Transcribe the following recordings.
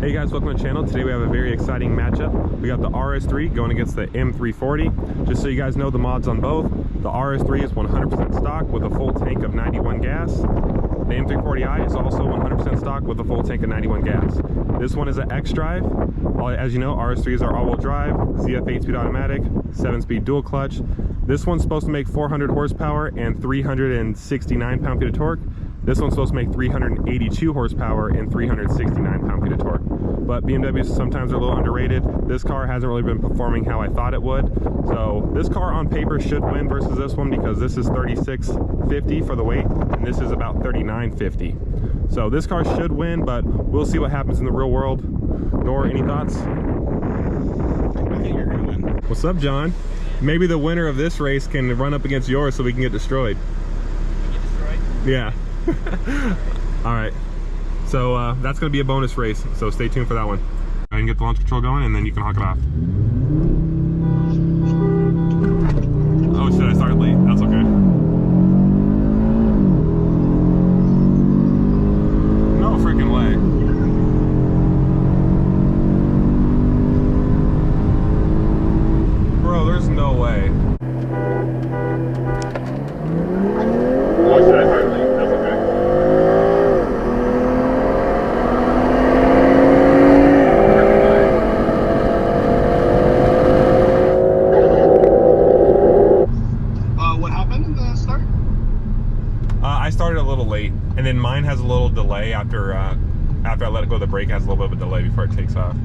Hey guys, welcome to the channel. Today we have a very exciting matchup. We got the RS3 going against the M340. Just so you guys know the mods on both, the RS3 is 100% stock with a full tank of 91 gas. The M340i is also 100% stock with a full tank of 91 gas. This one is an xDrive. As you know, RS3s are all-wheel drive, ZF 8-speed automatic, 7-speed dual clutch. This one's supposed to make 400 horsepower and 369 pound-feet of torque. This one's supposed to make 382 horsepower and 369 pound-feet of torque. But BMWs sometimes are a little underrated. This car hasn't really been performing how I thought it would. So this car on paper should win versus this one because this is 3650 for the weight and this is about 3950. So this car should win, but we'll see what happens in the real world. Nor, any thoughts? I think you're gonna win. What's up, John? Maybe the winner of this race can run up against yours so we can get destroyed. Get destroyed? Yeah. All right. So that's going to be a bonus race, so stay tuned for that one. Go ahead and get the launch control going, and then you can hawk it off. Oh shit, I started late. That's okay. No freaking way. Bro, there's no way. Oh shit, I started late. That's okay. I started a little late, and then mine has a little delay after I let it go. The brake has a little bit of a delay before it takes off.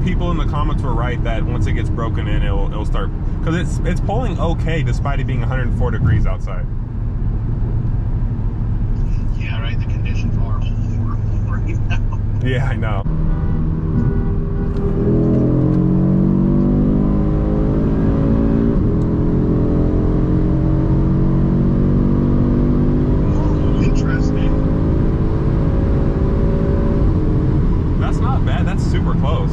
People in the comments were right that once it gets broken in, it'll start, because it's pulling okay despite it being 104 degrees outside. Yeah, right. The conditions are horrible right now. Yeah, I know. Interesting. That's not bad. That's super close.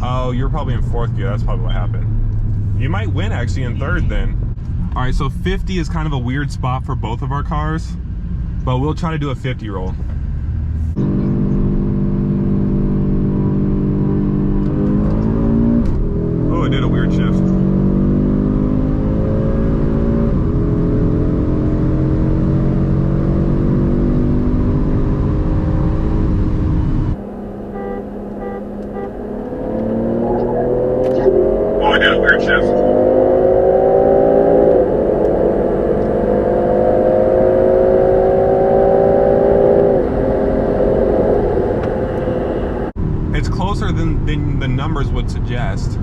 Oh, you're probably in fourth gear. That's probably what happened. You might win actually in third then. All right, so 50 is kind of a weird spot for both of our cars, but we'll try to do a 50 roll. Oh, it did a weird shift. It's closer than the numbers would suggest.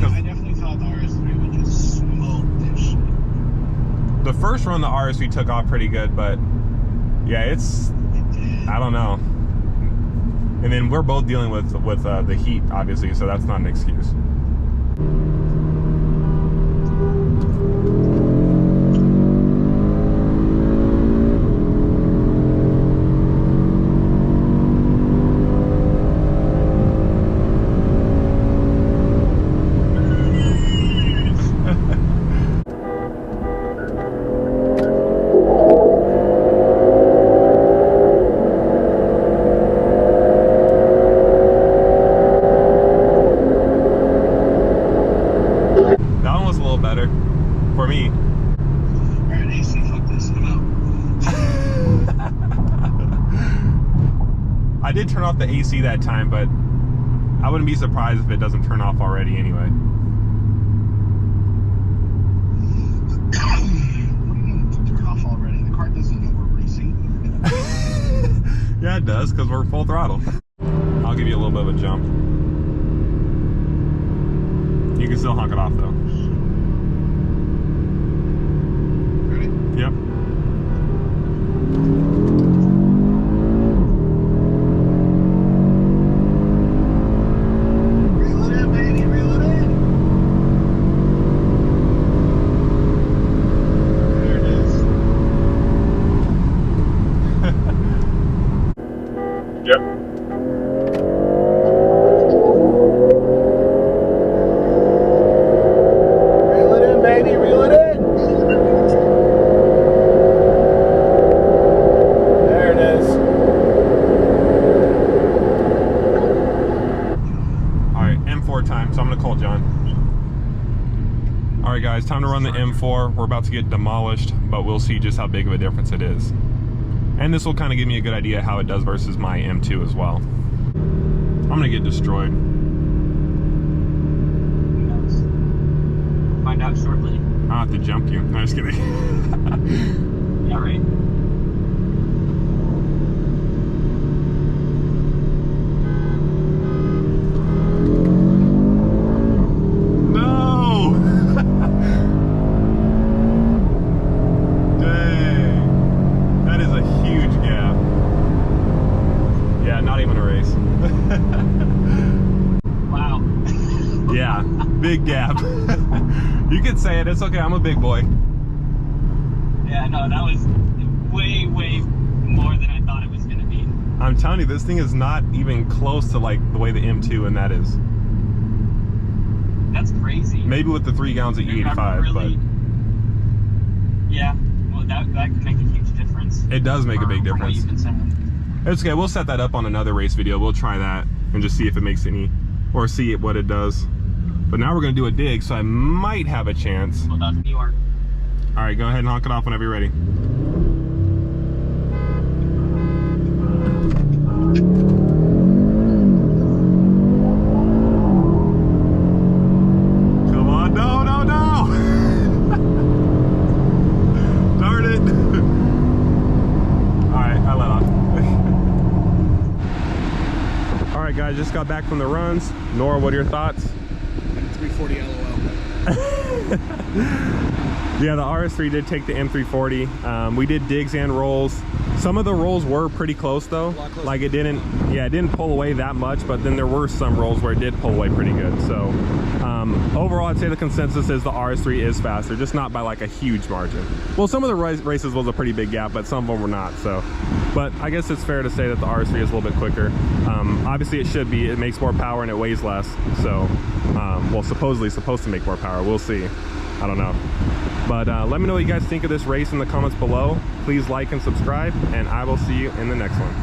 I definitely thought the RS3 would just smoke this shit. The first run, the RS3 took off pretty good, but yeah, it did. I don't know. And then we're both dealing with the heat, obviously, so that's not an excuse. did turn off the AC that time, but I wouldn't be surprised if it doesn't turn off already anyway. What do you mean to turn off already? The car doesn't know we're racing. Yeah, it does, because we're full throttle. I'll give you a little bit of a jump. You can still honk it off though. Ready? Yep. Reel it in, baby, reel it in. There it is. Yep. Reel it in, baby, reel it in. There it is. Alright, M4 time, so I'm gonna call John. Alright guys, time to run the M4. We're about to get demolished, but we'll see just how big of a difference it is. And this will kind of give me a good idea how it does versus my M2 as well. I'm gonna get destroyed. Who knows? Find out shortly. I'll have to jump you. No, just kidding. Yeah, right. No! Dang. That is a huge gap. Yeah, not even a race. Wow. Yeah, big gap. You could say it, it's okay, I'm a big boy. Yeah, no, that was way, way more than I thought it was going to be. I'm telling you, this thing is not even close to like the way the M2 and that is. That's crazy. Maybe with the 3 gallons of E85, Really, yeah, well, that can make a huge difference. but it does make a big from what difference. you've been saying. It's okay, we'll set that up on another race video. We'll try that and just see if it makes any, or see what it does. But now we're gonna do a dig, so I might have a chance. Well, that's New York. All right, go ahead and honk it off whenever you're ready. Come on, no, no, no! Darn it! All right, I let off. All right, guys, just got back from the runs. Nora, what are your thoughts? 340 LOL. Yeah, the RS3 did take the M340. We did digs and rolls. Some of the rolls were pretty close though. Like it didn't pull away that much, but then there were some rolls where it did pull away pretty good. So overall, I'd say the consensus is the RS3 is faster, just not by like a huge margin. Well, some of the races was a pretty big gap, but some of them were not. So, but I guess it's fair to say that the RS3 is a little bit quicker. Obviously, it should be. It makes more power and it weighs less. So, well, supposedly supposed to make more power. We'll see. I don't know. But let me know what you guys think of this race in the comments below. Please like and subscribe, and I will see you in the next one.